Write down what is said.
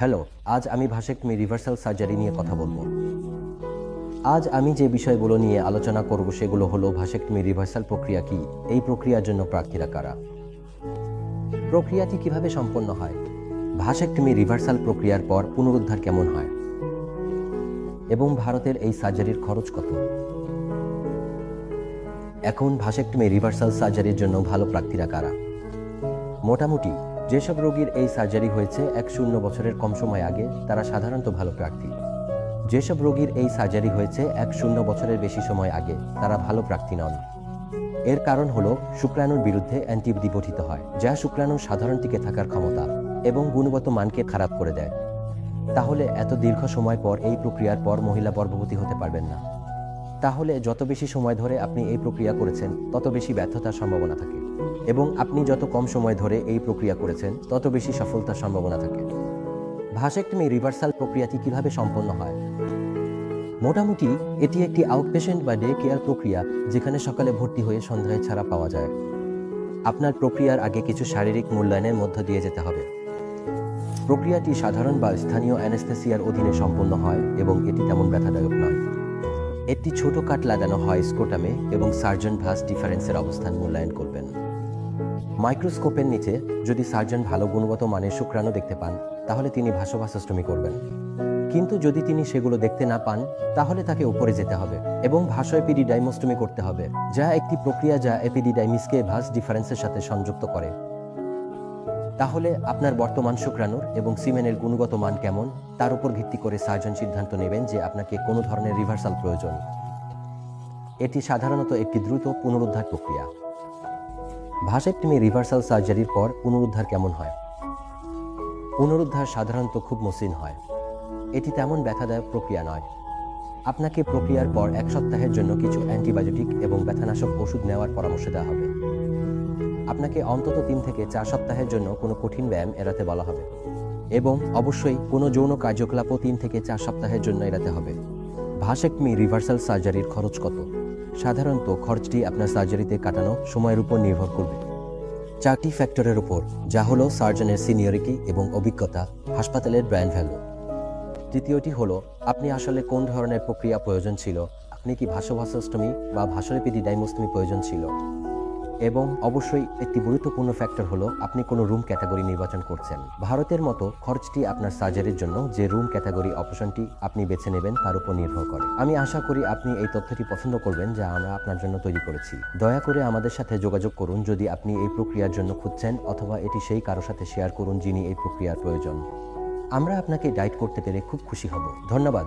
Hello, আজ আমি ভাসেক্টমি reversal surgery নিয়ে কথা বলবো। আজ আমি যে বিষয়গুলো নিয়ে আলোচনা করব সেগুলো হলো ভাসেক্টমি রিভার্সাল প্রক্রিয়া কি, এই প্রক্রিয়ার জন্য প্রার্থীরা কারা, প্রক্রিয়াটি কিভাবে সম্পন্ন হয়, ভাসেক্টমি রিভার্সাল প্রক্রিয়ার পর পুনরুদ্ধার কেমন হয় এবং ভারতের এই সার্জারির খরচ কত। এখন ভাসেক্টমি রিভার্সাল সার্জারির জন্য ভালো প্রার্থীরা কারা? মোটামুটি যেসব রোগীর এই সার্জারি হয়েছে 1-0 বছরের কম সময় আগে তারা সাধারণত ভালো প্রার্থী। যেসব রোগীর এই সার্জারি হয়েছে 1-0 বছরের বেশি সময় আগে তারা ভালো প্রার্থী নন। এর কারণ হলো শুক্রাণুর বিরুদ্ধে অ্যান্টিবডি গঠিত হয়, যা শুক্রাণুর সাধারণ টিকে থাকার ক্ষমতা এবং গুণগত মানকে খারাপ করে দেয়। তাহলে এত দীর্ঘ সময় পর এই প্রক্রিয়ার পর মহিলা গর্ভবতী হতে পারবেন না। তাহলে যত বেশি সময় ধরে আপনি এই প্রক্রিয়া করেছেন তত বেশি ব্যর্থতার সম্ভাবনা থাকে, এবং আপনি যত কম সময় ধরে এই প্রক্রিয়া করেছেন তত বেশি সফলতার সম্ভাবনা থাকে। ভাসেক্টমি রিভার্সাল প্রক্রিয়াটি কিভাবে সম্পন্ন হয়? মোটামুটি এটি একটি আউটপেশেন্ট বা ডে কেয়ার প্রক্রিয়া, যেখানে সকালে ভর্তি হয়ে সন্ধ্যায় ছাড়া পাওয়া যায়। আপনার প্রক্রিয়ার আগে কিছু শারীরিক মূল্যায়নের মধ্য দিয়ে যেতে হবে। প্রক্রিয়াটি সাধারণ বা স্থানীয় অ্যানেস্থেসিয়ার অধীনে সম্পন্ন হয় এবং এটি তেমন ব্যথাদায়ক নয়। একটি ছোট কাট লাগানো হয় স্ক্রোটামে এবং সার্জন ভাস ডিফারেন্সের অবস্থান মূল্যায়ন করবেন। মাইক্রোস্কোপের নিচে যদি সার্জন ভালো গুণগত মানের শুক্রাণু দেখতে পান তাহলে তিনি ভাসোভাসোস্টমি করবেন, কিন্তু যদি তিনি সেগুলো দেখতে না পান তাহলে তাকে উপরে যেতে হবে এবং ভাসো এপিডিডাইমোস্টমি করতে হবে, যা একটি প্রক্রিয়া যা এপিডিডাইমিসকে ভাস ডিফারেন্সের সাথে সংযুক্ত করে। তাহলে আপনার বর্তমান শুক্রাণুর এবং সিমেনের গুণগত মান কেমন তার উপর ভিত্তি করে সার্জন সিদ্ধান্ত নেবেন যে আপনাকে কোনো ধরনের রিভার্সাল প্রয়োজন। এটি সাধারণত একটি দ্রুত পুনরুদ্ধার প্রক্রিয়া। ভাসেক্টমি রিভার্সাল সার্জারির পর পুনরুদ্ধার কেমন হয়? পুনরুদ্ধার সাধারণত খুব মসৃণ হয়। এটি তেমন ব্যথাদায়ক প্রক্রিয়া নয়। আপনাকে প্রক্রিয়ার পর 1 সপ্তাহের জন্য কিছু অ্যান্টিবায়োটিক এবং ব্যথানাশক ওষুধ নেওয়ার পরামর্শ দেওয়া হবে। আপনাকে অন্তত 3 থেকে 4 সপ্তাহের জন্য কোনো কঠিন ব্যায়াম এড়াতে বলা হবে এবং অবশ্যই কোনো যৌন কার্যকলাপও 3 থেকে 4 সপ্তাহের জন্য এড়াতে হবে। ভাসেক্টমি রিভার্সাল সার্জারির খরচ কত? সাধারণত খরচটি আপনার সার্জারিতে কাটানো সময়ের উপর নির্ভর করবে 4টি ফ্যাক্টরের উপর, যা হলো সার্জনের সিনিয়রিটি এবং অভিজ্ঞতা, হাসপাতালের ব্র্যান্ড ভ্যালু। তৃতীয়টি হলো আপনি আসলে কোন ধরনের প্রক্রিয়া প্রয়োজন ছিল, আপনি কি ভাসোভাসোস্টমি বা ভাসোএপিডিডাইমোস্টমি প্রয়োজন ছিল, এবং অবশ্যই একটি গুরুত্বপূর্ণ ফ্যাক্টর হলো আপনি কোনো রুম ক্যাটাগরি নির্বাচন করছেন। ভারতের মতো খরচটি আপনার সার্জারির জন্য যে রুম ক্যাটাগরি অপশনটি আপনি বেছে নেবেন তার উপর নির্ভর করে। আমি আশা করি আপনি এই তথ্যটি পছন্দ করবেন যা আমরা আপনার জন্য তৈরি করেছি। দয়া করে আমাদের সাথে যোগাযোগ করুন যদি আপনি এই প্রক্রিয়ার জন্য খুঁজছেন, অথবা এটি সেই কারো সাথে শেয়ার করুন যিনি এই প্রক্রিয়ার প্রয়োজন। আমরা আপনাকে গাইড করতে পেরে খুব খুশি হব। ধন্যবাদ।